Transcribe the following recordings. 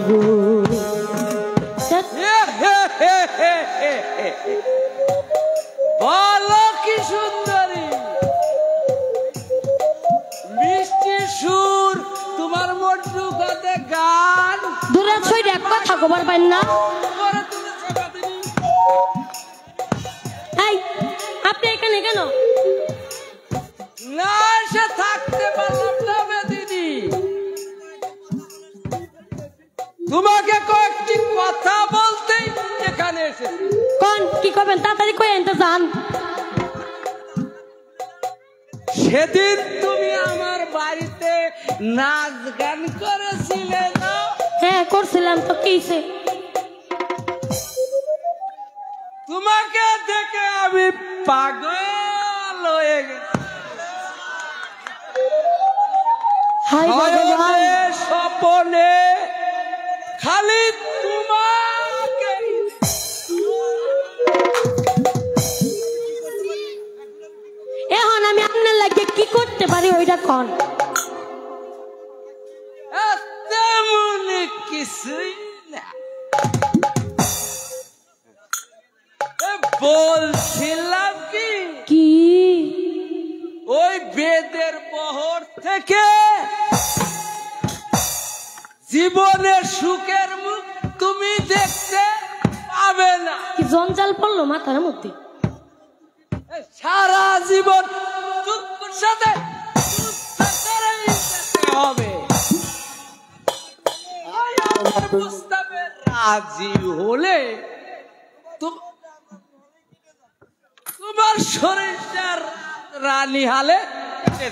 গো বলো কি সুন্দরী মিষ্টি সুর তোমার মন্টু গাতে গান দূরে ছইরে এক কথা কবার পাইন না এই আপনি এখানে কেন না সে থাকতে পারলাম না বেদিনী তোমাকে কয়েকটি কথা বলতে এখানে এসেছি কোন কি করবেন তাড়াতাড়ি কই এনতে যান সেদিন তুমি আমার বাড়িতে নাচ গান করেছিলে না হ্যাঁ করছিলাম তো কিছে তোমাকে দেখে আমি পাগল হয়ে গেছি হাই ভগবান স্বপনে খালি তোমাকে এখন আমি আপনার লাগে কি করতে পারি ওইটা কোন তেমন কিছুই না বলছিলাম কি ওই বেদের বহর থেকে জীবনের সুখের মুখ তুমি দেখতে পাবে না কি জঞ্জাল পড়লো মাথার মধ্যে সারা জীবন দুঃখের সাথে হবে আমার প্রস্তাবে রাজি হলে তোমার শরীরটার রানী হালে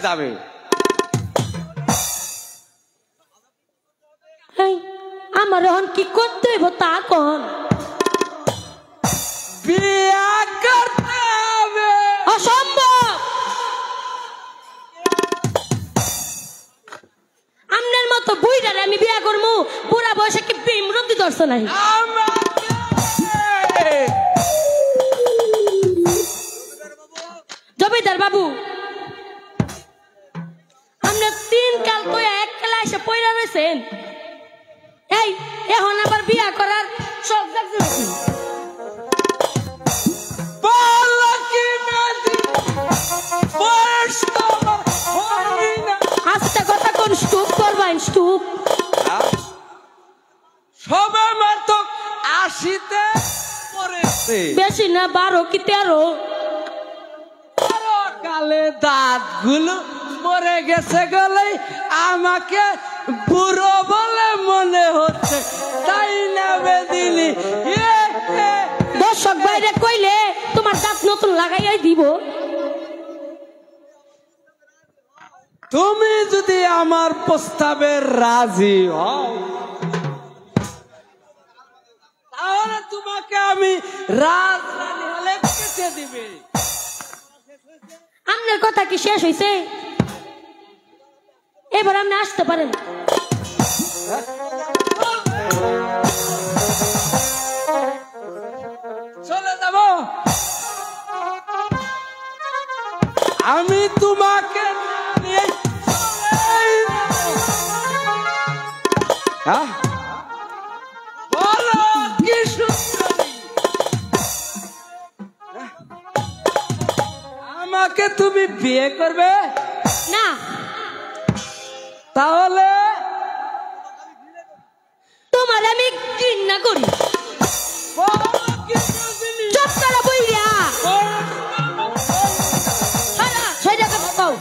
যাবে আমার এখন কি করতে হইব তা কোন বিয়া করতে হবে অসম্ভব আপনার মতো বুইড়ারে আমি বিয়া করবো পুরা বয়সে কি বিমরতি ধরছে নাই জমিদার বাবু আমরা 3 কাল তো এক কালা এসে পয়রা রয়েছেন এই এখন আবার বিয়া করার শখ জাগছে নাকি আস্তে কথা কোন স্টুপ করবেন স্টুপ সবে মাত্র 80-তে পড়েছে বেশি না 12 কি 13 কালে দাঁত গুলো মরে গেছে গেলে আমাকে বুড়ো বলে মনে হচ্ছে তাই না বেদিনী দর্শক বাইরে কইলে তোমার দাঁত নতুন লাগাইয়াই দিব তুমি যদি আমার প্রস্তাবে রাজি হও তাহলে তোমাকে আমি রাজরানী হলে কেটে দিবে আপনার কথা কি শেষ হয়েছে এবার আপনি আসতে পারেন চলে যাব আমি তোমাকে নিয়ে বলো কি সুন্দরী আমাকে তুমি বিয়ে করবে না তাহলে তোমার আমি ঘৃণা করি চুপ করে বইরা সারা সেটা কথা কও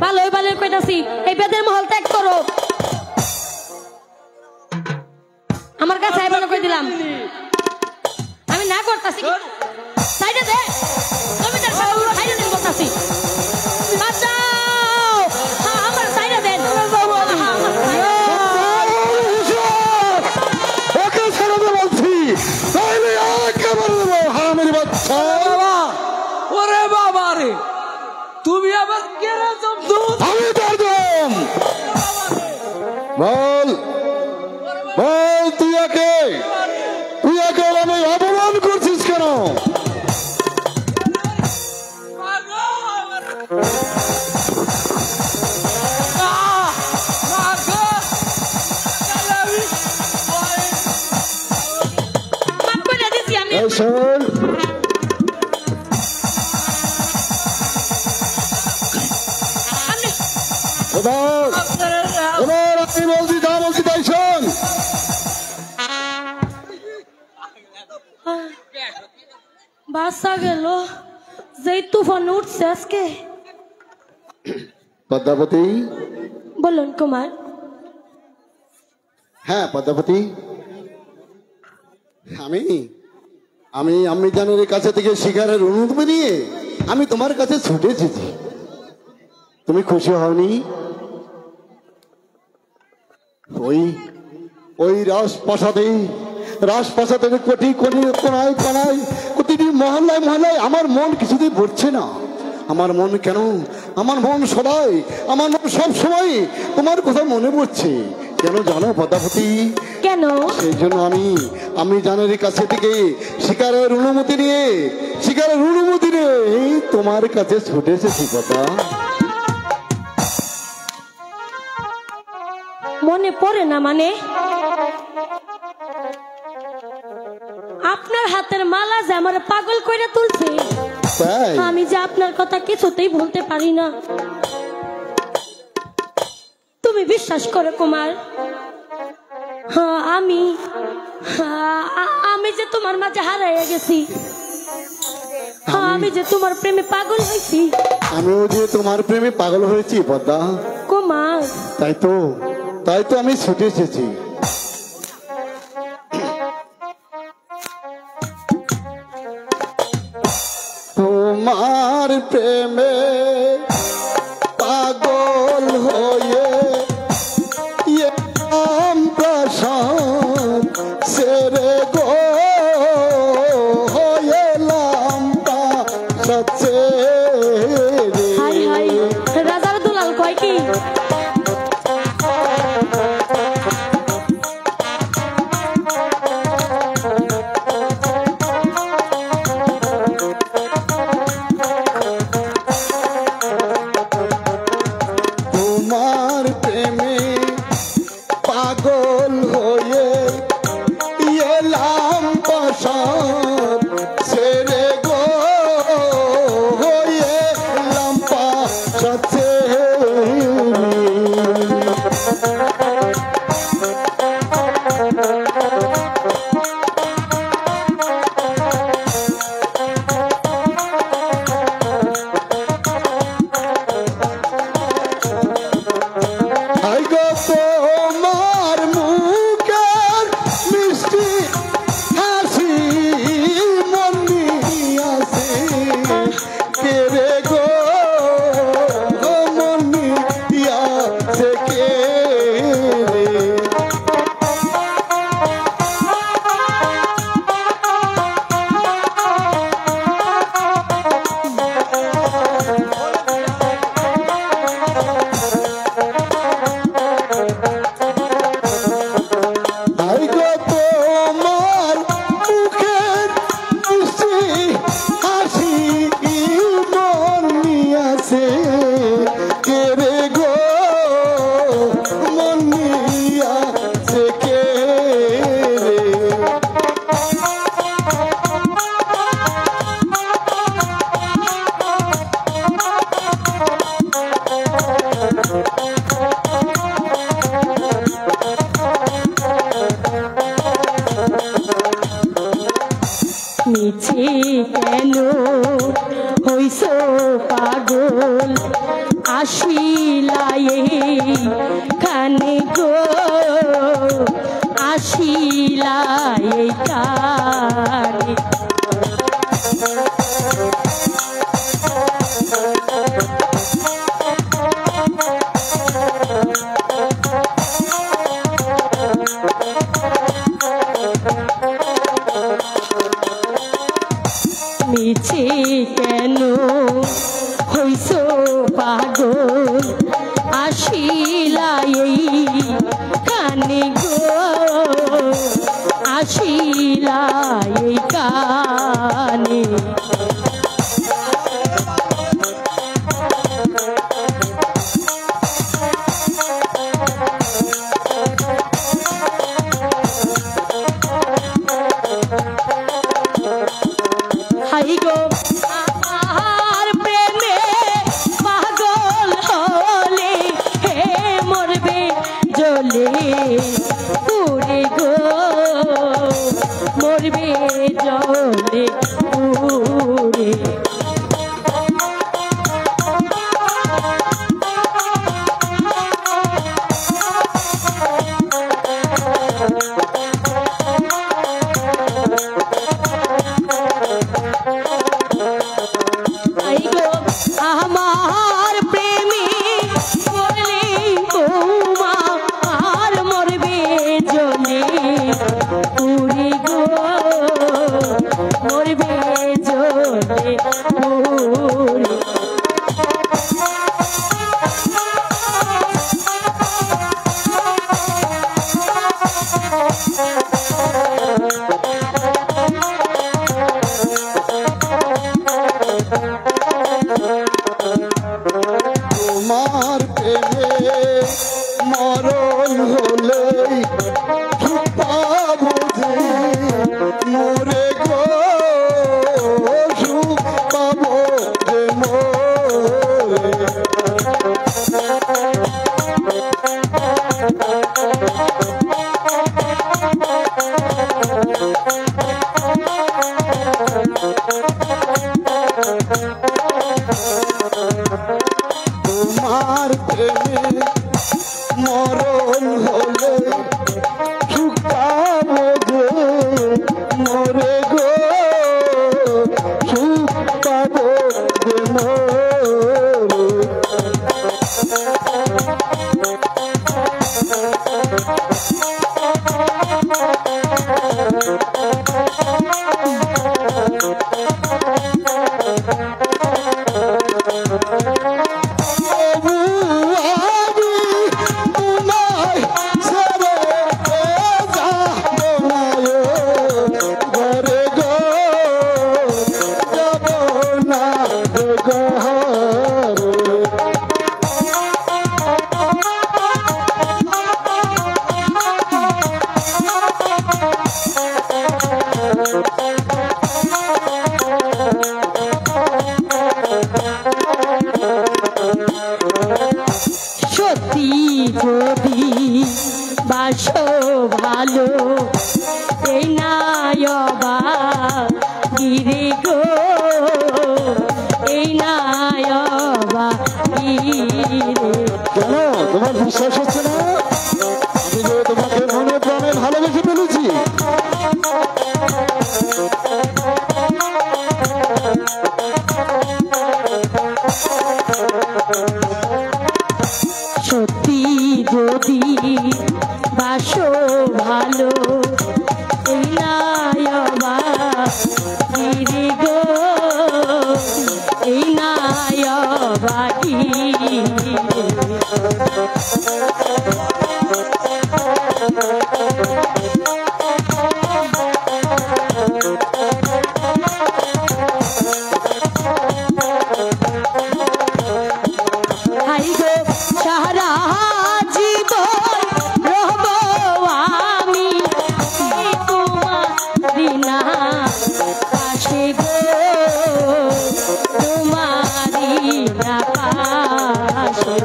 ভালোই ভালোই কইতাছি এই বেদের মহল ত্যাগ করো আমার কাছে আইবা না কই দিলাম আমি না করতাছি সাইডে দে জমিদার সাহেব সাইডে দেন করতাছি বাঁচাও হ্যাঁ আমার সাইডে দেন ওকে ছেড়ে দে বলছি তাইলে একেবারে দেবো হারামের বাচ্চা ওরে বাবা রে তুমি আবার কেনা জমদু আমি তার দম বল বল তুই একে আমি অপমান করছিস কেন এবার এবার আমি বলছি, যা বলছি তাই শোন। বাসা গেল, যেই তুফান উঠছে আজকে। পদ্মাবতী, বলুন কুমার। হ্যাঁ পদ্মাবতী, আমি আমি আম্মি জানের কাছে থেকে শিকারের অনুমতি নিয়ে আমি তোমার কাছে ছুটে এসেছি। তুমি খুশি হওনি? ওই ওই রাজপ্রাসাদের কোটি কোটি কোনায় কোনায় প্রতিটি মহল্লায় মহল্লায় আমার মন কিছুতেই ভরছে না। আমার মন কেন, আমার মন সবাই, আমার মন সব সময় তোমার কথা মনে পড়ছে। কেন জানো পদ্মাবতী? কেন? সেই জন্য আমি জানের কাছে থেকে শিকারের অনুমতি নিয়ে তোমার কাছে ছুটে এসেছি পদ্মা। মনে পড়ে না মানে? আপনার হাতের মালা যে আমার পাগল করে তুলছে, তাই আমি যে আপনার কথা কিছুতেই বলতে পারি না। তুমি বিশ্বাস করো কুমার, হ্যাঁ আমি যে তোমার মাঝে হারাইয়া গেছি, হ্যাঁ আমি যে তোমার প্রেমে পাগল হয়েছি। আমিও যে তোমার প্রেমে পাগল হয়েছি পদ্মা কুমার। তাই তো আমি ছুটে এসেছি। তোমার প্রেমে পাগল হয়ে প্রাসাদ সেরে গো এলাম প্রাসাদ ছেড়ে। হাই হাই, রাজার দুলাল কয় কি? তোমার প্রেমে পাগল হয়ে এলাম প্রাসাদ ছেড়ে গো এলাম প্রাসাদ ছেড়ে। তোমার মুখের মিষ্টি হাসি মন নিয়াছে কে রে গো মন নিয়াছে কে রে। তোমার মুখের মিষ্টি হাসি মন নিয়াছে কে রে গো মন নিয়াছে কে রে। মিছে কেন হইছ পাগল, আসিলাই খানে গো, আসিলাই কানে। মিছে কেন হইছ পাগল, আসিলাই কানে গো, আসিলাই তোমার প্রেমে মরণ হলে পাবো যে মোরে গো সুখ পাবো যে মোরে তোমার প্রেমে মরণ হলে সুখ পাবো যে মোরে গো সুখ পাবো যে মোরে তবু আমি তোমায় ছেড়ে যাবো না ঘরে গো যাবো না ঘরে সত্যি যদি বাসো ভালো এই নায়বা গিরে গো এই নায়বা গিরে কেন তোমার বিশ্বাস হচ্ছে না আমি যে তোমাকে মনে প্রাণে ভালোবেসে ফেলেছি সত্যি যদি বাসো ভালো এই নায়বা গিরে গো এই নায়বা গিরে হাই গো সারা জীবন রহব আমি তোমার বিনা পাশে গো তোমারি না পাশে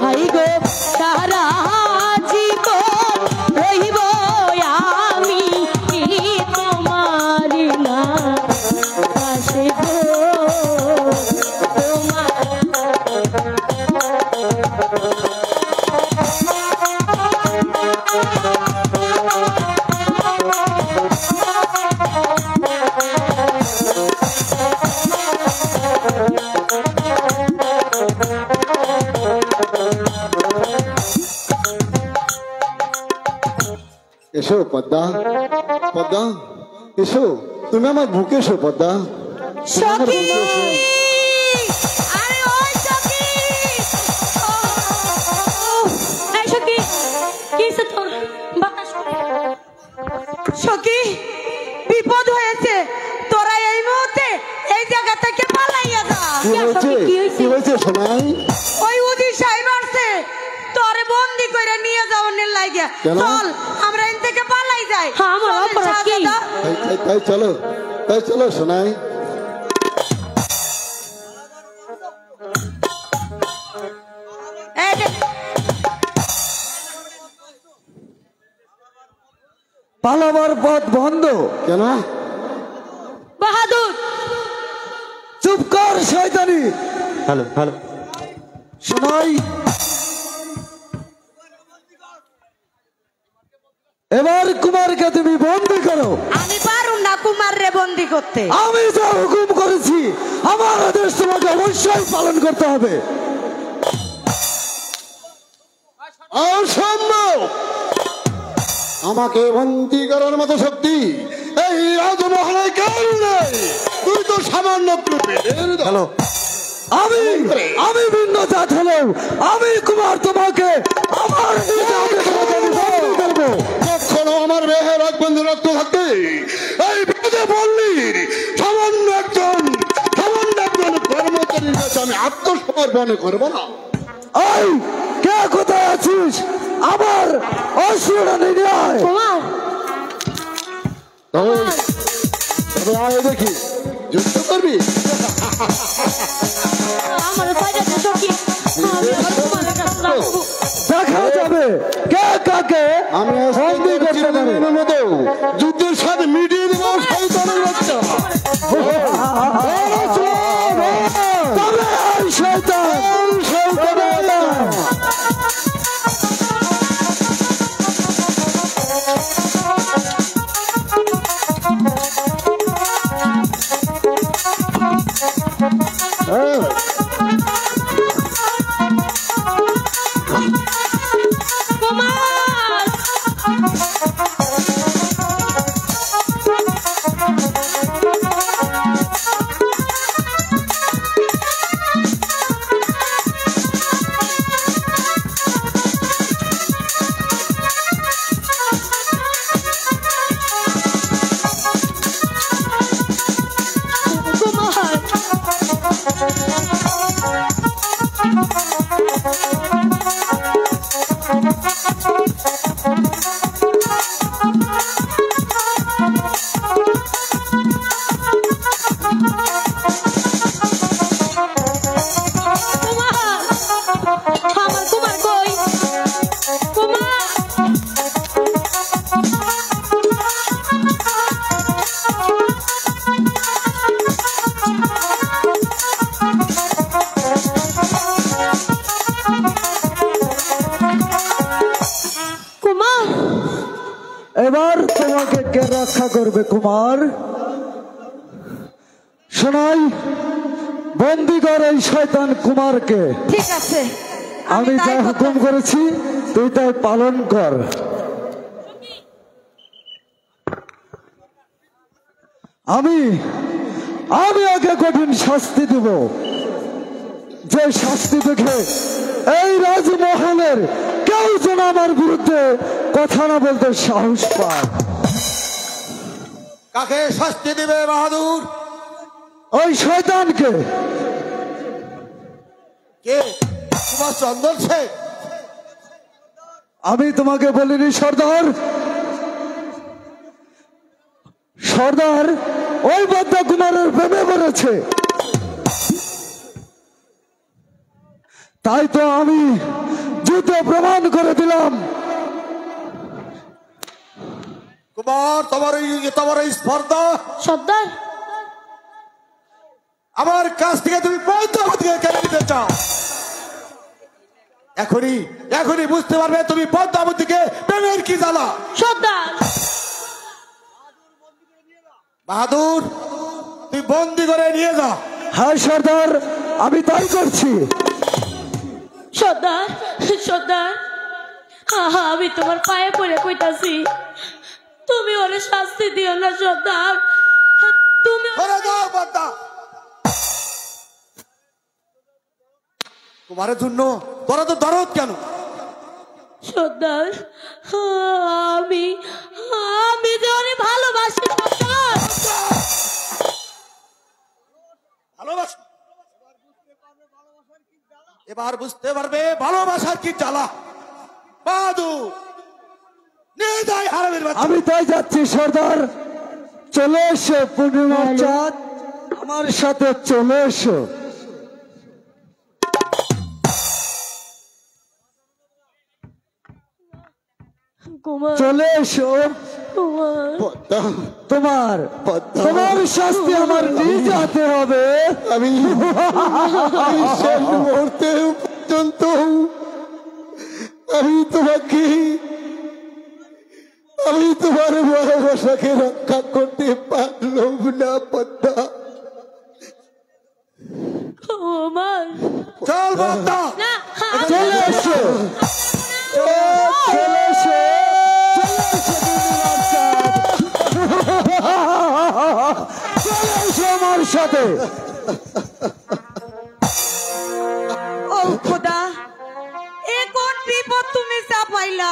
হাই গো সারা জীবন রহিব আমি তোমার না পাশে গো তোমার এসো পদ্মা পদ্মা এসো তুমি আমার বুকে এসো পদ্মা তুমি আমার সখী বুকে এসো। আরে ওই সখী এই সখী কিসে তোর বাতাস সখী বিপদ হয়েছে তোরা এই মুহূর্তে এই জায়গা থেকে পালাইয়া যা কি হয়েছে সোনাই ওই উদি সাহেব আসছে তোরে বন্দি করে নিয়ে যাওয়ার লাগিয়া কেন? চল আমরা এখান থেকে পালাই যাই আমার অপরাধ কি তাই চলো সোনাই এই যে পালাবার পথ বন্ধ। কেন বাহাদুর চুপ কর শয়তানি। হ্যালো হ্যালো শোনাই, এবার কুমারকে তুমি বন্দি করো। আমি পারুম না কুমার রে বন্দি করতে। আমি যা হুকুম করেছি আমার আদেশ তোমাকে অবশ্যই পালন করতে হবে। অসম্ভব! আমাকে বন্দি করার মতো শক্তি এই রাজমহলে কেউ নেই। তুই তো সামান্য হ্যালো, আমি ভিন্ন জাত হলেও আমি কুমার তোমাকে আমার কখনো আমার মেহে রাখবেন রক্ত থাকতে এই বেদে বললি সামান্য একজন কর্মচারীর কাছে আমি আত্মসমর্পণ করবো না। এই কে কোথায় আছিস? আমার অসুরটা নিয়ে আয়। কুমার তবে আয় দেখি যুদ্ধ করবি। আমার সাইডে দে সখী, আমি আর কুমারের কাছে রাখবো। দেখা যাবে কে কাকে আমি বন্দি করতে পারে। মতো যুদ্ধের সাথে মিটিয়ে দেবো শয়তানের বাচ্চা। তবে এই শয়তান এবার তোমাকে কে রক্ষা করবে কুমার? শোনাই, বন্দি কর এই শয়তান কুমারকে। ঠিক আছে, আমি তাই যা করতে- হুকুম করেছি তুই তাই পালন কর। আমি ওকে কঠিন শাস্তি দেব, যে শাস্তি দেখে এই রাজমহলের কেউ যেন আমার বিরুদ্ধে কথা না বলতে সাহস পায়। কাকে শাস্তি দিবে বাহাদুর? ওই শয়তানকে। কে? তোমার চন্দন শেখ? আমি তোমাকে বলিনি সর্দার? সর্দার ওই বদ্ধ কুমারের প্রেমে পড়েছে, তাই তো আমি যুদ্ধে প্রমাণ করে দিলাম। কুমার, তোমার এই স্পর্ধা সর্দার, আমার কাছ থেকে তুমি পদ্মাবতীকে কেড়ে নিতে চাও। এখনই বুঝতে পারবে তুমি পদ্মাবতীকে প্রেমের কি জ্বালা। সর্দার, বাহাদুর, তুই বন্দি করে নিয়ে যা। হ্যাঁ সর্দার, আমি তাই করছি। সর্দার, সর্দার, আমি তোমার পায়ে পড়ে কইতাছি, তুমি ওরে শাস্তি দিও না সর্দার। তুমি সরে যাও পদ্মা। কুমারের জন্য তোরা তো দরদ কেন? সর্দার, আমি যে ওরে ভালোবাসি সর্দার। ভালোবাসা এবার বুঝতে পারবে ভালোবাসার কি জ্বালা। বাহাদুর, নিয়ে যাই হারামের বাচ্চা। আমি তাই যাচ্ছি সর্দার। চলে এসো পূর্ণিমার চাঁদ, আমার সাথে চলে এসো। কুমার, চলে এসো। কুমার, তোমার শাস্তি আমার নিজ হাতে হবে। আমি শেষ মুহূর্তে পর্যন্ত আমি আমি তোমার ভালোবাসাকে রক্ষা করতে পারলাম না পদ্মা। ও মা, চল পদ্মা, না চলে এসো, চলে এসো, চলে এসো পূর্ণিমার চাঁদ। চলে এসো আমার সাথে। ও খোদা, এ কোন বিপদ তুমি চাপাইলা?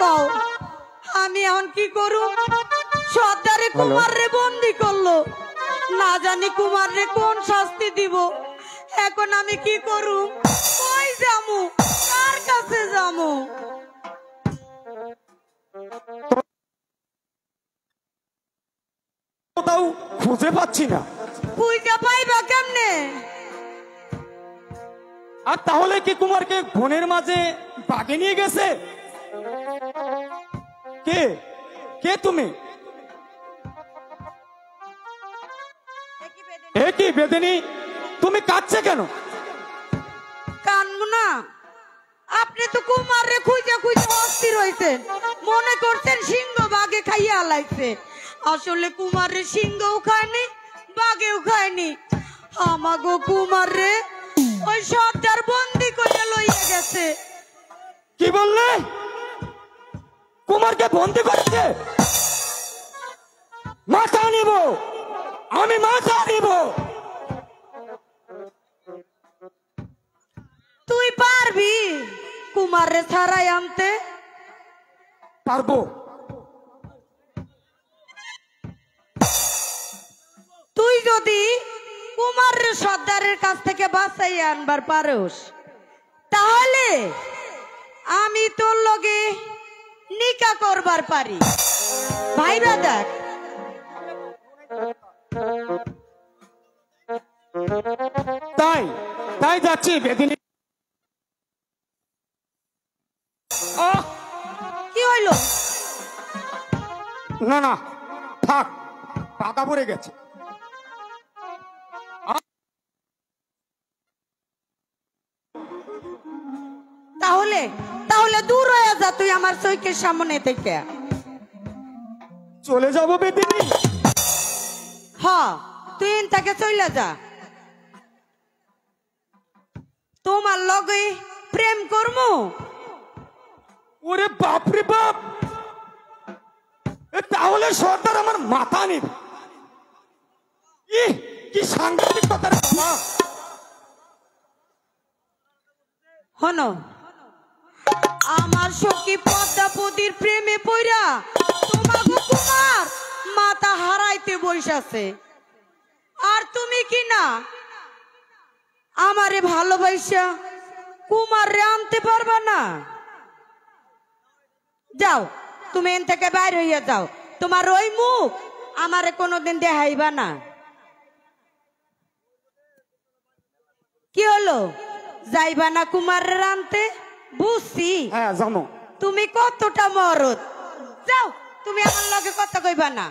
কও আমি এখন কি করু? সর্দারে কুমার রে বন্দি করলো, না জানি কুমার রে কোন শাস্তি দিব। এখন আমি কি করু? কই যামু? কার কাছে যামু? কোথাও খুঁজে পাচ্ছি না। বুঝা পাইবা কেমনে? আর তাহলে কি কুমারকে বনের মাঝে বাগে নিয়ে গেছে? কে কে তুমি? এ কি বেদিনী, তুমি কাঁদছে কেন? কানবো না? আপনি তো কুমার রে খুঁজে খুঁজে অস্থির হইছেন, মনে করছেন সিংহ বাঘে খাইয়া লাইছে। আসলে কুমার রে সিংহও খায়নি, বাঘেও খায়নি। আমাগো কুমার রে ওই সর্দার বন্দি করে লইয়া গেছে। কি বললে? কুমারকে বন্দি করেছে? মাথা নিব, আমি মাথা নিব। তুই পারবি কুমার রে ছাড়াই আনতে? পারবো। তুই যদি কুমার রে সর্দারের কাছ থেকে বাঁচাইয়া আনবার পারোস, তাহলে আমি তোর লগে নিকা করবার পারি। ভাইবা দেখ। তাই তাই যাচ্ছি বেদিনী। কি হইল? না না, থাক, পাতা পড়ে গেছে। তাহলে তাহলে দূর হয়ে যা তুই আমার চৈকের সামনে থেকে। চলে যাবো বেদিনী? হ্যাঁ, তুই তাকে চলে যা। তোমার লগে প্রেম করমু? ওরে বাপরে বাপ, তাহলে সর্দার আমার মাথা নিবে। কি সাংঘাতিক কথা রে বাবা। হনো, আমার সখী পদ্মাপতির প্রেমে পইরা তোমাগো কুমার মাথা হারাইতে বইসাছে। আর তুমি কি না আমারে ভালোবাসা কুমার রে আনতে পারবা না? যাও, তুমি এন থেকে বাইর হইয়া যাও। তোমার ওই মুখ আমারে কোনোদিন দেখাইবা না। কি হলো, যাইবা না কুমার রে আনতে? বুঝছি, হ্যাঁ জানো। তুমি কতটা মরদ। যাও, তুমি আমার লগে কথা কইবা না।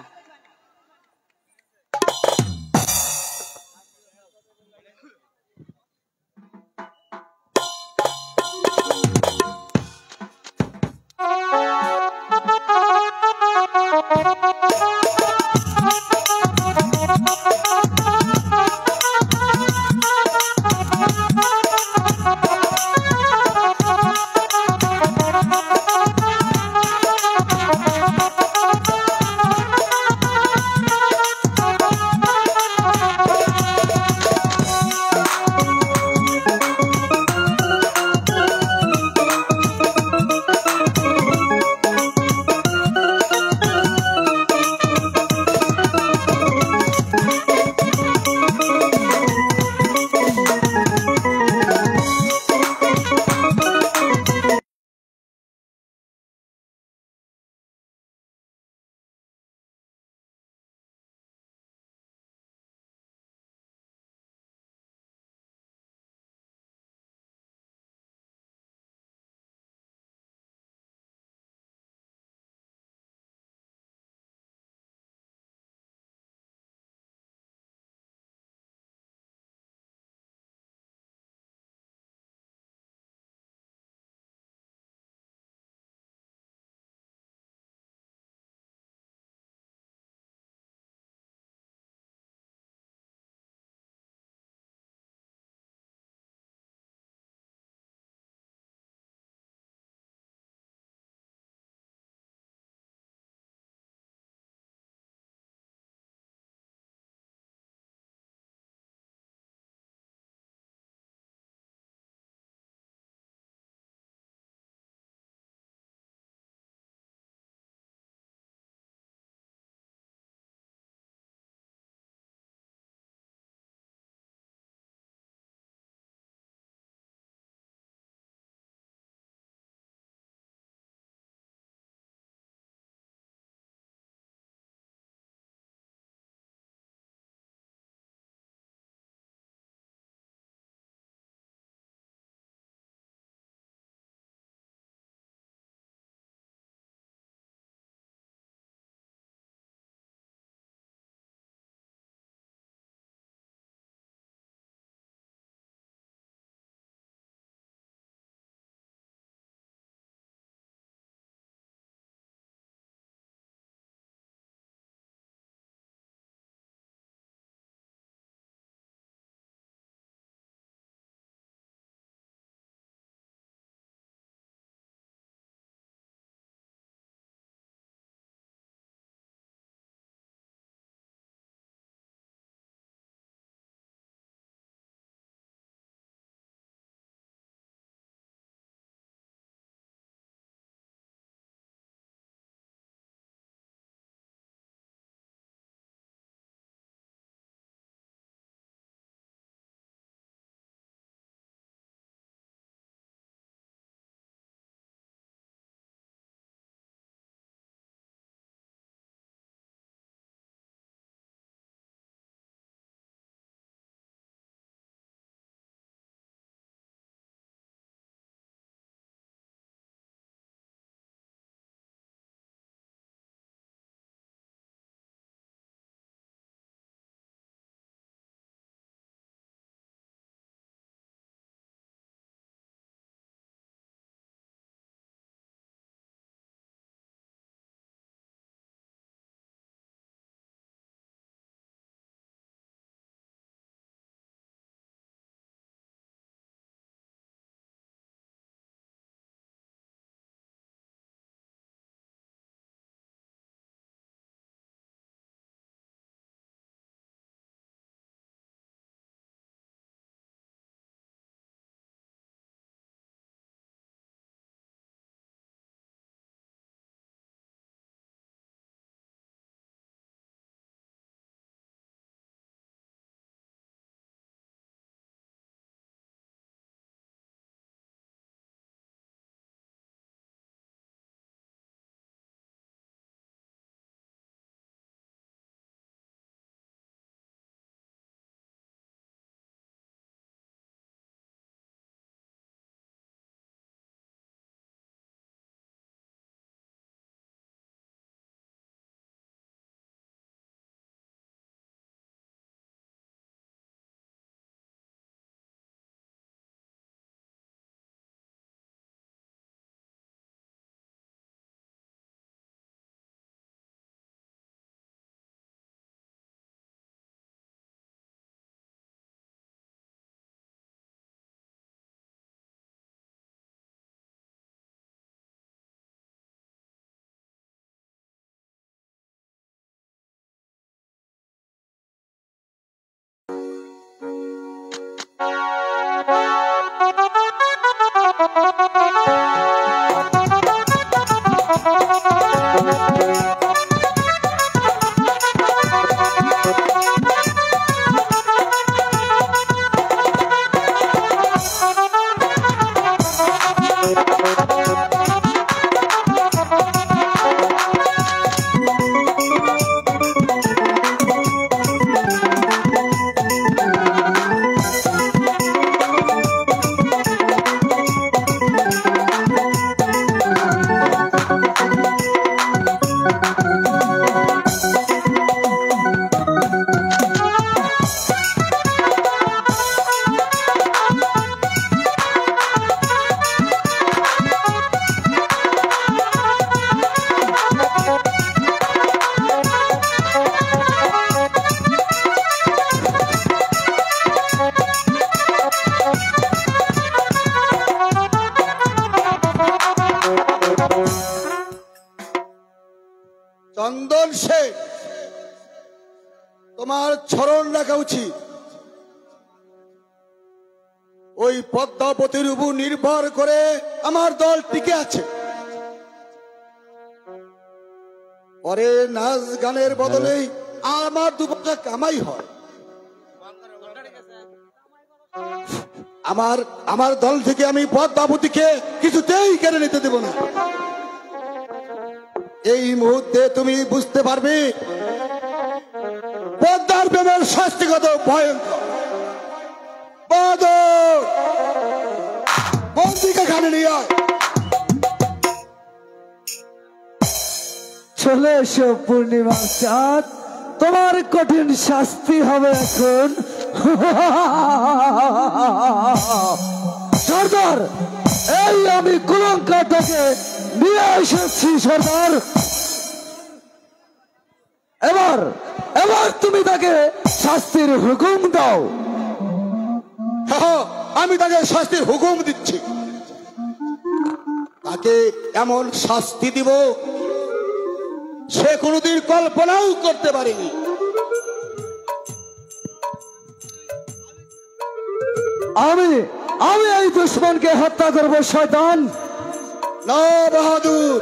উচিত। ওই পদ্মাবতীর উপর নির্ভর করে আমার দল টিকে আছে। পরে নাচ গানের বদলে আমার দুপয়সা কামাই হয়। আমার দল থেকে আমি পদ্মাবতীকে কিছুতেই কেড়ে নিতে দেব না। এই মুহূর্তে তুমি বুঝতে পারবে পদ্মার প্রেমের শাস্তিগত ভয়ঙ্কর। বন্দিকে খানে নিয়ে আয়। চলে এসো পূর্ণিমার চাঁদ, তোমার কঠিন শাস্তি হবে এখন। সর্দার, এই আমি কুলঙ্কাটাকে নিয়ে এসেছি সর্দার। এবার তুমি তাকে শাস্তির হুকুম দাও। হ্যাঁ, আমি তাকে শাস্তির হুকুম দিচ্ছি। তাকে এমন শাস্তি দিব সে কোনোদিন কল্পনাও করতে পারেনি। আমি এই দুশ্মনকে হত্যা করব শয়তান। না বাহাদুর,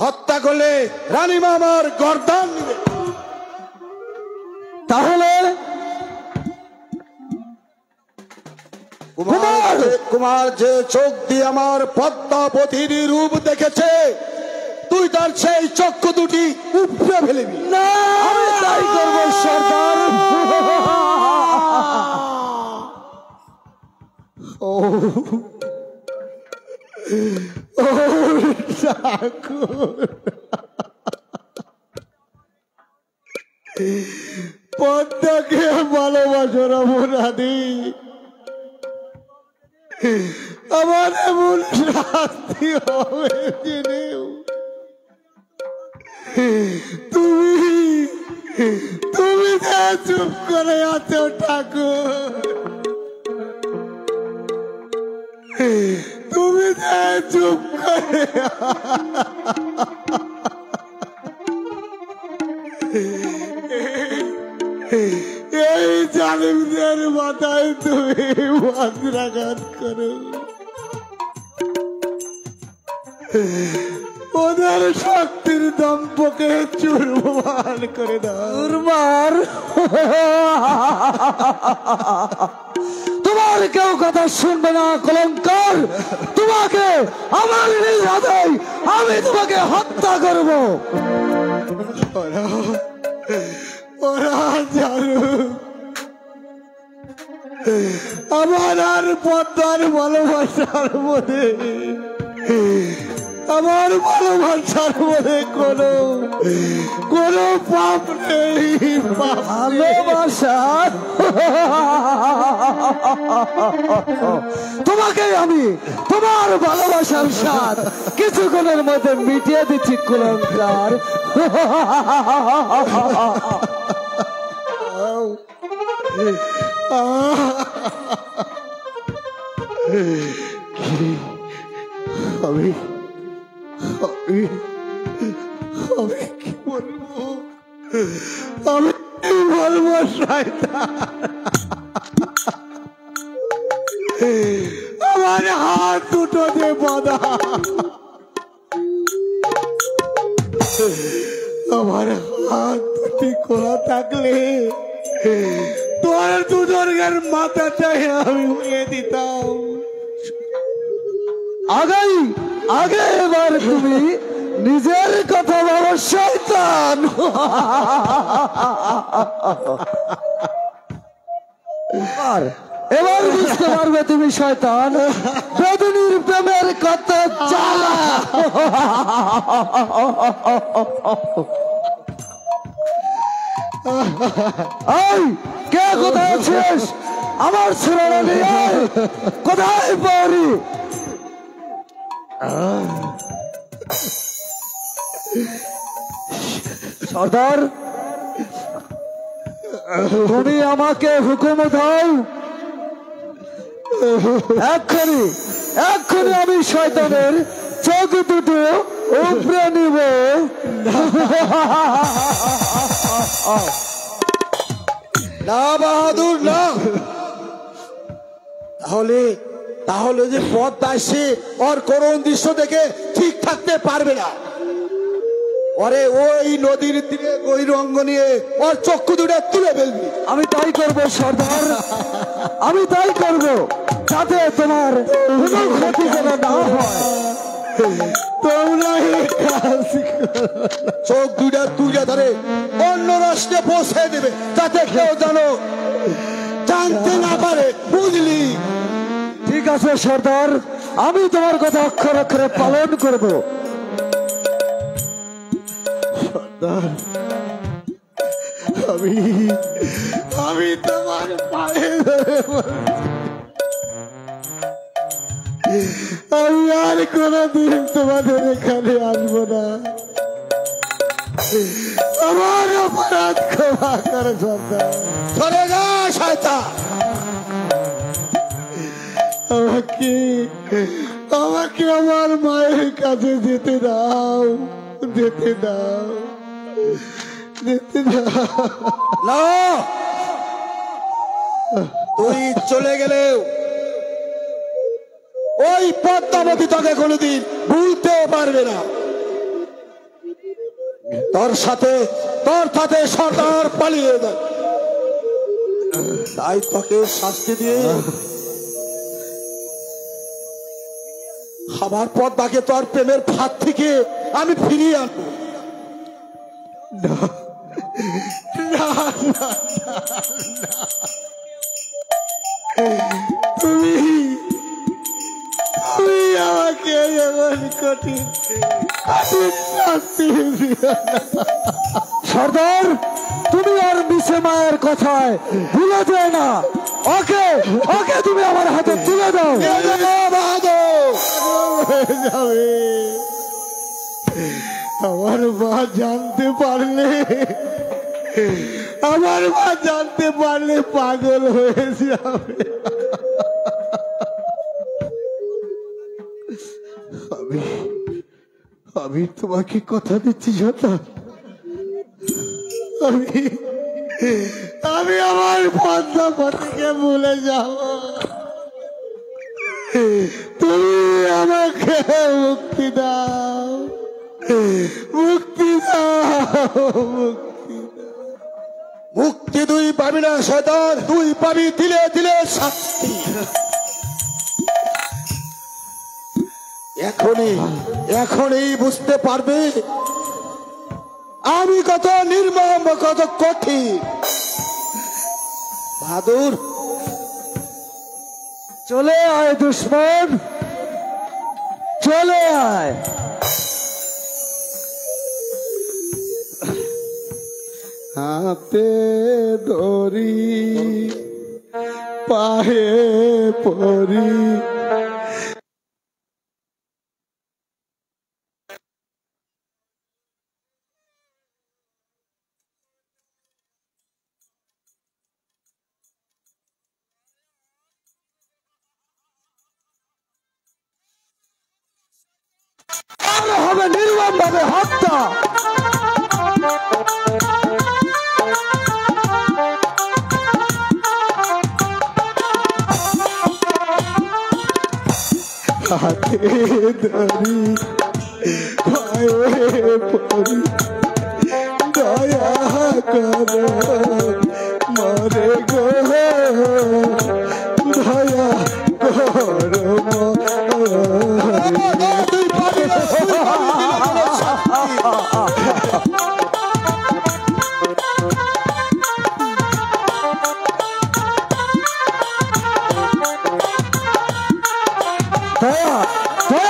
হত্যা করলে রানীমা আমার গর্দান নিবে। তাহলে কুমার যে চোখ দিয়ে আমার পদ্মাবতীর রূপ দেখেছে, তুই তার সেই চক্ষু দুটি উপড়ে ফেলবি। না, আমি তাই করব সর্দার। পদ্মাকে ভালোবাসার অপরাধী আমার এমন শাস্তি হবে জেনেও তুমি চুপ করে আছো ঠাকুর। তুমি চুপ করে এই জালিমদের মাথায় তুমি বজ্রাঘাত করো, ওদের শক্তির দম্পকে চুরমার করে দাও। চুরমার? তোমার কেউ কথা শুনবে না কলঙ্কার। তোমাকে আমার নিজ হাতেই আমি তোমাকে হত্যা করব। ওরা জানো আমার আর পদ্মার ভালোবাসার মধ্যে কোনো পাপ নেই। ভালোবাসা তোমাকে আমি তোমার ভালোবাসার স্বাদ কিছুক্ষণের মধ্যে মিটিয়ে দিচ্ছি কুলঙ্কার। আমি কি বলবো? আমি বলবো শয়তান, আমার হাত দুটো যে বাঁধা, আমার হাত দুটি খোলা থাকলে তোর দুজনের মাথাটাই আমি উড়িয়ে দিতাম। আগে এবার তুমি নিজের কথা ভাবো শয়তান। এবার বুঝতে পারবে তুমি শয়তান বেদুনির প্রেমের কত জ্বালা। এই কে কোথায় আছিস? আমার ছেলেরা নিয়ে কোথায় পড়ি? সর্দার, তুমি আমাকে হুকুম দাও, এক্ষুনি আমি শয়তানের চোখ দুটো উপড়ে নিব। না বাহাদুর না। তাহলে তাহলে যে পদ্মা এসে ওর করুণ দৃশ্য দেখে ঠিক থাকতে পারবে না। ওরে ওই নদীর তীরে ওই রঙ্গ নিয়ে ওর চক্ষু দুটো তুলে ফেলবি। আমি তাই করব সর্দার, আমি তাই করব, যাতে তোমার কোনো ক্ষতি যেন না হয়। তোমরা চোখ দুটা তুলে ধরে অন্য রাষ্ট্রে পৌঁছে দেবে, যাতে কেউ জানো জানতে না পারে, বুঝলি? ঠিক আছে সর্দার, আমি তোমার কথা অক্ষর অক্ষরে পালন করব। সর্দার, আমি তোমার পায়ে ধরে বলছি, আমি আর কোনদিন তোমাদের এখানে আসবো না। আমার অপরাধ ক্ষমা করে সর্দার। চলে যা শয়তান। আমাকে আমার মায়ের কাছে যেতে দাও, যেতে দাও, যেতে দাও। না, তুই চলে গেলেও ওই পদ্মাবতী তোকে কোনোদিন ভুলতেও পারবে না। তোর সাথে সর্দার পালিয়ে যায়, তাই তোকে শাস্তি দিয়ে আমার পদ্মাকে তোর প্রেমের ফাঁদ থেকে আমি ফিরিয়ে আনবো। তুমি আমাকে এমন কঠিন শাস্তি দিও না। সর্দার, তুমি আর মিশে মায়ের কথায় ভুলে যেও না। ওকে ওকে তুমি আমার হাতে তুলে দাও। আমার মা জানতে পারলে, আমার মা জানতে পারলে পাগল হয়ে যাবে। আমি তোমাকে কথা দিচ্ছি সর্দার, আমি আমার পদ্মাবতীকে ভুলে যাব। তুমি আমাকে মুক্তি দাও, মুক্তি দাও, মুক্তি দাও। মুক্তি তুই পাবি না শয়তান, তুই পাবি দিলে দিলে শাস্তি। এখনই বুঝতে পারবে আমি কত নির্মম, কত কঠিন। বাহাদুর, চলে আয় দুশ্মন, চলে আয়। হাতে ধরি পায়ে পড়ি, হবে নির্মম ভাবে হত্যা। হাতে ধরি পায়ে পড়ি, দয়া করো মরে গো, দয়া করো তুই পাবি না, তুই পাবি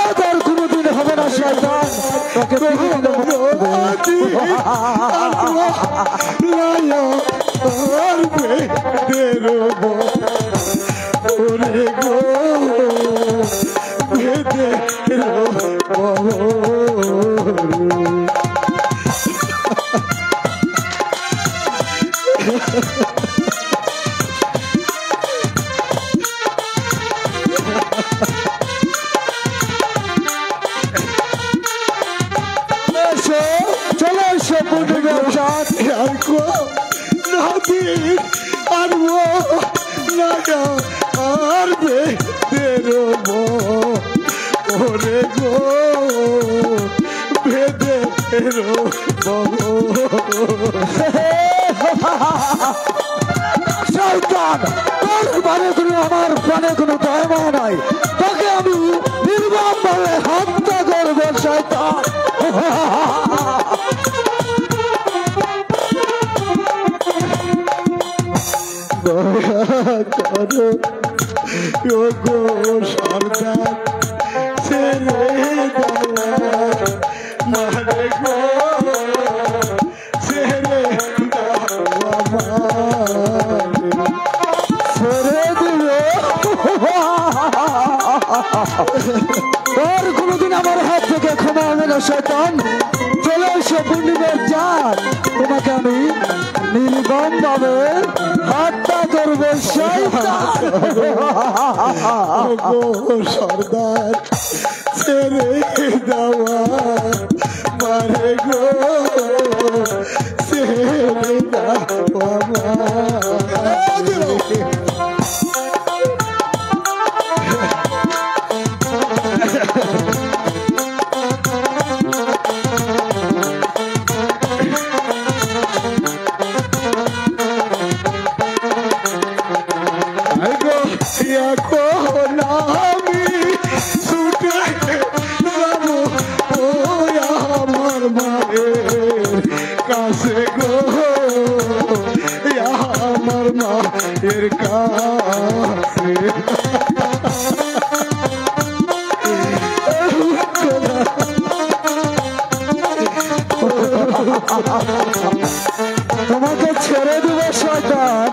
তোর কোনদিন হবে না শয়তান, তোকে না আর বেদের ওরে গো বেদের শয়তান, তোর প্রাণে কোনো আমার প্রাণে কোনো দয়া নাই, তোকে আমি নির্মম ভাবে হত্যা করবো শয়তান। দয়া করো গো সর্দার ছেড়ে দাও মারে গো ছেড়ে দাও ছেড়ে দিবে তোর কোনোদিন আমার হাত থেকে ক্ষমা হবে না শয়তান। চলে এসো পূর্ণিমার চাঁদ, তোমাকে আমি নির্মম ভাবে হত্যা করবো শয়তান। সর্দার ছেড়ে দেওয়া মারে গো ছেড়ে দেওয়া আমি ছুটে যাবো ও আমার মায়ের কাছে গো আমার মায়ের কাছে তোমাকে ছেড়ে দেবো শয়তান,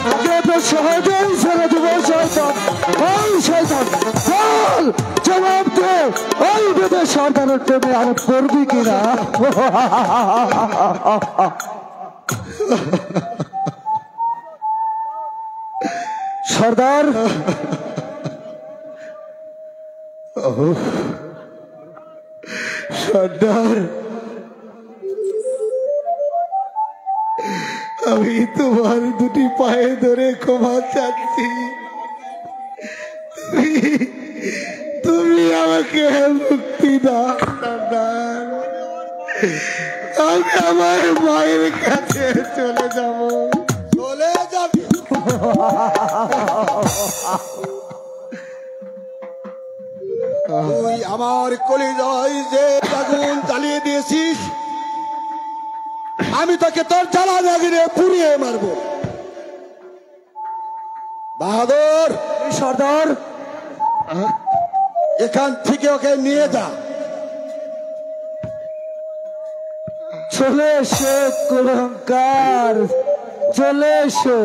তোকে তো সহজেই ছেড়ে দেবো শয়তান। ওই শয়তান চল জবাব দে, ওই বেদে সর্দারের প্রেমে আর পড়বি কিনা? সর্দার সর্দার আমি তোমার দুটি পায়ে ধরে ক্ষমা চাচ্ছি, তুমি আমাকে মুক্তি দাও সর্দার। আমি আমার মায়ের কাছে চলে যাব। চলে যাবি? তুই আমার কলিজায় যে আগুন জ্বালিয়ে দিয়েছিস, আমি তোকে তোর জ্বালা জাগিয়ে পুড়িয়ে মারবো। বাহাদুর সর্দার এখান থেকে ওকে নিয়ে যা। চলে এসো কুলঙ্কার, চলে এসো।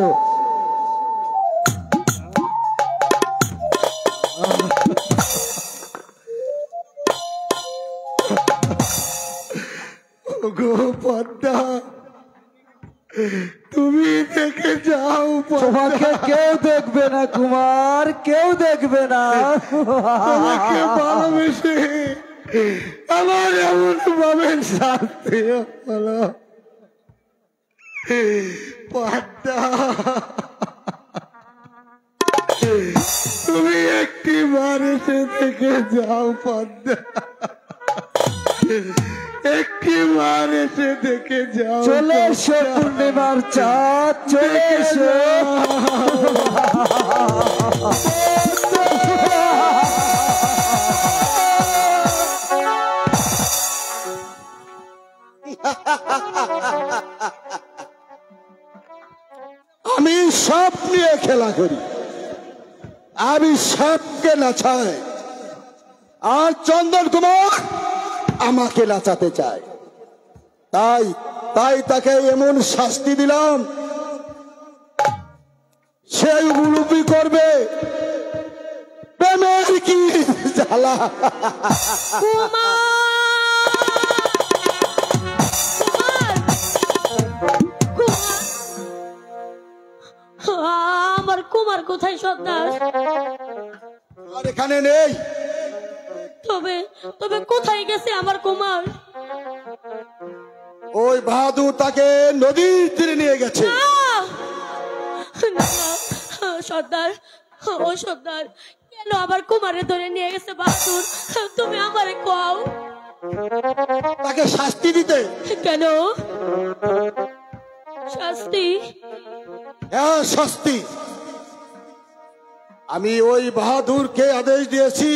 গো পদ্মা, তুমি দেখে যাও। তোমাকে কেউ দেখবে না কুমার, কেউ দেখবে না। তোমাকে ভালোবেসে আমার এমন ভাবে শান্তি হলো। পদ্মা, তুমি একটি বার এসে দেখে যাও। পদ্মা, একটি বার এসে দেখে যাও। চলে এসো পূর্ণিমার চাঁদ, চলে এসো। আমি সাপ নিয়ে খেলা করি, আমি সাপকে নাচাই, আর চন্দন কুমার আমাকে নাচাতে চায়। তাই তাই তাকে এমন শাস্তি দিলাম, সে উপলব্ধি করবে প্রেমের কি জ্বালা। আমার কুমার কোথায় সর্দার? আর এখানে নেই। তবে তবে কোথায় গেছে আমার কুমার? ওই বাহাদুর তাকে নদীর তীরে নিয়ে গেছে। সর্দার, ও সর্দার, কেন আবার কুমারে ধরে নিয়ে গেছে বাহাদুর? তুমি আমারে কও। তাকে শাস্তি দিতে। কেন শাস্তি? হ্যাঁ, শাস্তি। আমি ওই বাহাদুরকে আদেশ দিয়েছি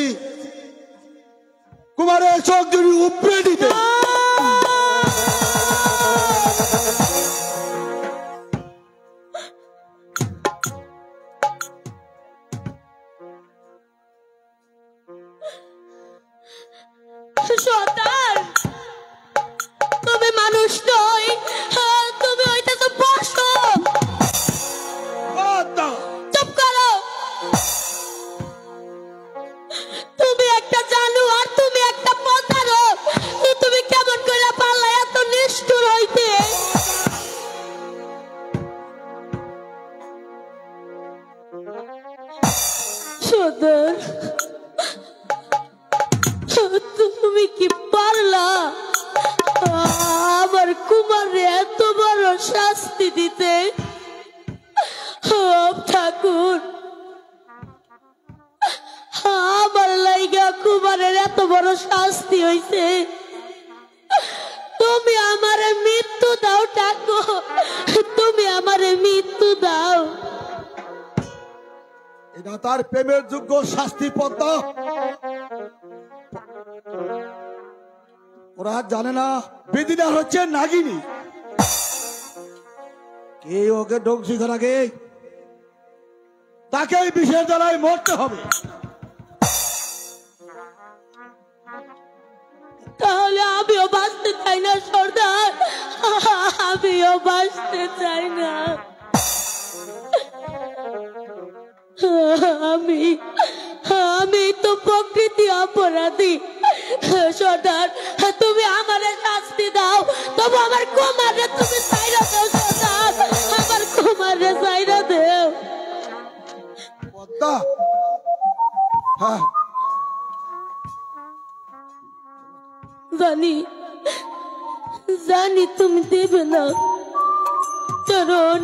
কুমারের চোখ দুটি উপড়ে দিতে। সর্দার, তুমি মানুষ নই, তুমি হইতেছো পশু। চুপ করো। তুমি একটা জানোয়ার, তুমি একটা প্রতারক। তুমি কেমন করে পারলা এত নিষ্ঠুর হইতে? সর্দার, তুমি কি পারলা আমার কুমারে এত বড় শাস্তি দিতে? ঠাকুর, আমার লাইগা কুমারের এত বড় শাস্তি হইছে, তুমি আমারে মৃত্যু দাও ঠাকুর, তুমি আমারে মৃত্যু দাও। এটা তার প্রেমের যোগ্য শাস্তি পদ্মা। ওরা জানে না বেদিনা হচ্ছে নাগিনী। কে ওকে ঢোক শিখার আগে তাকে বিষের দ্বারাই মরতে হবে। তাহলে আমিও বাঁচতে চাই না সর্দার, আমিও বাঁচতে চাই না। আমি তো প্রকৃতি অপরাধী। সর্দার, তুমি আমারে শাস্তি দাও, তবু আমার কুমারে তুমি চাইরা দাও। সর্দার, আমার কুমারে চাইরা দেও। পদ্মা, হ্যাঁ জানি জানি তুমি দেবে না, কারণ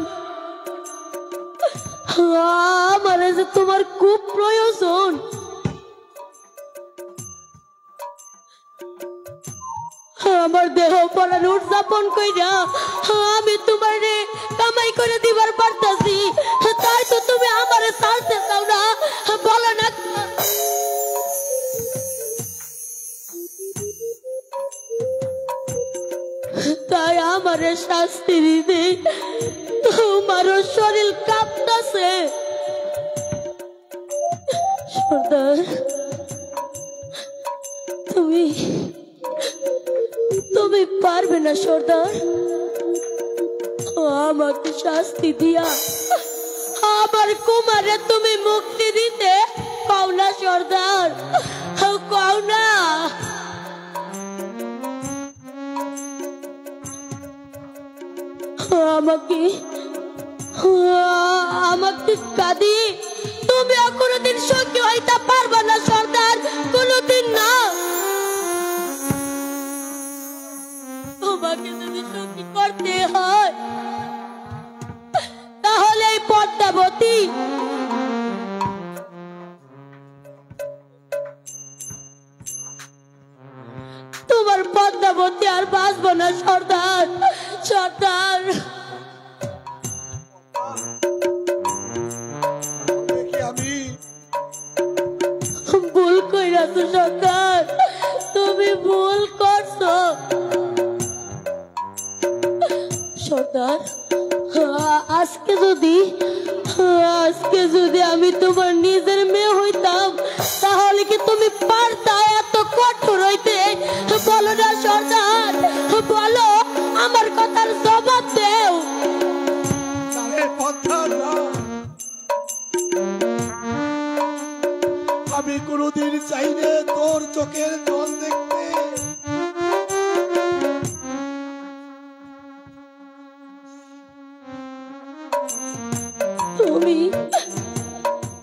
আমার যে তোমার খুব প্রয়োজন। আমার দেহ পড়ার উদযাপন কইরা আমি তোমারে কামাই করে দিবার পারতাছি, তাই তো তুমি আমারে ছাড়তে চাও না। বলো না তাই আমারে শাস্তি দিতে তোমার শরীর কাঁপতাছে। সর্দার, তুমি পারবে না সর্দার আমাকে শাস্তি দিয়া আমার কুমারে তুমি মুক্তি দিতে? পাও না সর্দার, পাও না। আমাকে কাঁদি তুমি কোনোদিন সঙ্গী হইতে পারবে না সর্দার, কোনোদিন না। তোমাকে যদি সঙ্গী করতে হয় তাহলে এই পদ্মাবতী তোমার পদ্মাবতী আর বাঁচবো না সর্দার। সর্দার, আমি ভুল কইরাছো সর্দার, তুমি ভুল করছো সর্দার। আজকে যদি আমি তোমার নিজের মেয়ে হইতাম তাহলে কি তুমি পারতা এত কঠোর হইতে? বলো না সর্দার, বলো, আমার কথার জবাব দেও। আমি কোনোদিন চাইলে তোর চোখের জল দেখতে।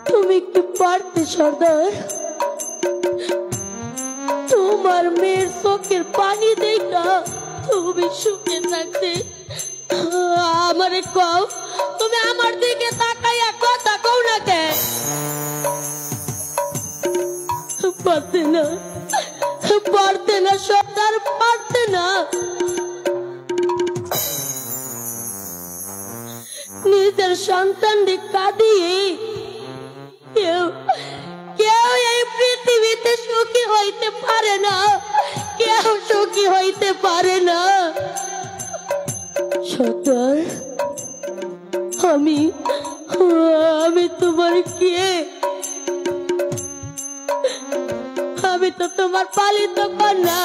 তুমি কি পারতে সর্দার? তোমার মেয়ের চোখের পানি দেখা তুমি সুখে থাকতে আমারে কও। তুমি আমার দিকে তাকাইয়া কথা কও না আমাকে? পারতে না, পারতে না সর্দার, পারতে না। নিজের সন্তানকে কাঁদিয়ে কেউ কেউ এই পৃথিবীতে সুখী হইতে পারে না, কেউ সুখী হইতে পারে না। সর্দার, আমি আমি তোমার কে? আমি তো তোমার পালিত কন্যা।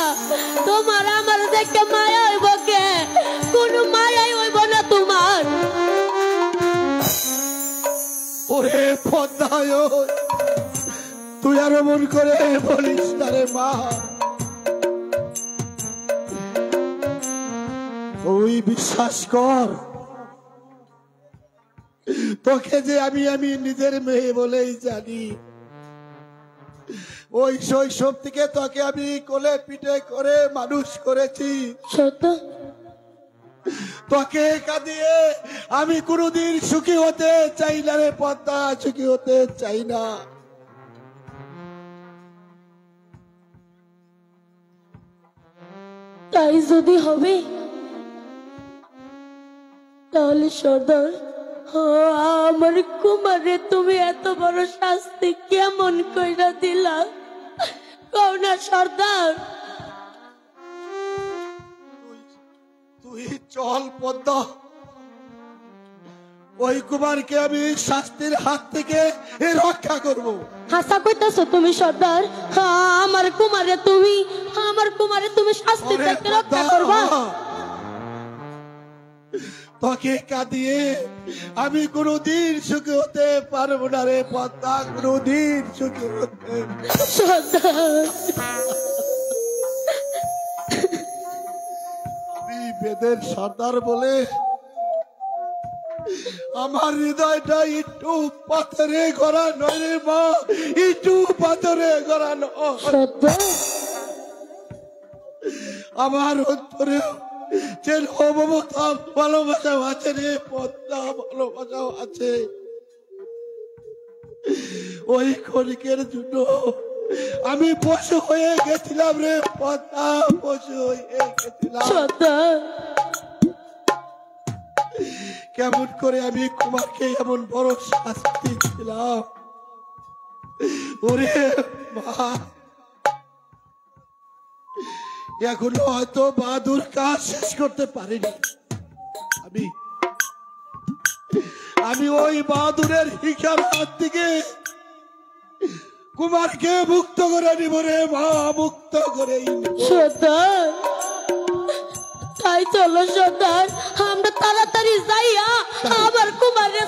তোমার আমার দেখে মায়া হইব কে? কোনো মায়াই হইব না তোমার। ওরে পদ্মায়, তুই আর মন করে বলিস না রে মা। তুই বিশ্বাস কর, তোকে যে আমি নিজের মেয়ে বলেই জানি। ওই শৈশব থেকে তোকে আমি কোলে পিঠে করে মানুষ করেছি। সত্য? তোকে কাঁদিয়ে আমি কোনোদিন সুখী হতে চাই না রে পদ্মা, সুখী হতে চাই না। তাই যদি হবে তাহলে সর্দার, আমার কুমারে তুমি এত বড় শাস্তি কেমন কইরা দিলা কও না সর্দার? তুই চল পদ্মা, ওই কুমারকে আমি শাস্তির হাত থেকে রক্ষা করব। হাসা কইতাছো তুমি সর্দার? আমার কুমারে তুমি শাস্তি থেকে রক্ষা করবা? তোকে কাঁদিয়ে আমি কোনোদিন সুখী হতে পারবো না রে পদ্মা, কোনোদিন সুখী হতে। সর্দার, আমি বেদের সর্দার বলে আমার হৃদয়টা একটু পাথরে গড়া নয় রে মা, একটু পাথরে গড়া নয়। সর্দার, আমার অন্তরে যে মমতা ভালোবাসাও আছে রে পদ্মা, ভালোবাসাও আছে। ওই ক্ষণিকের জন্য আমি পশু হয়ে গেছিলাম রে পদ্মা, পশু হয়ে গেছিলাম। সর্দার, কেমন করে আমি কুমারকে এমন বড় শাস্তি দিলাম। ওরে মা, এখনো হয়তো বাহাদুর কাজ শেষ করতে পারিনি। আমি ওই বাহাদুরের হিংসার হাত থেকে কুমারকে মুক্ত করে নিব রে মা, মুক্ত করে। সর্দার, তাই চলো সর্দার, আমরা তাড়াতাড়ি যাইয়া আমার কুমারের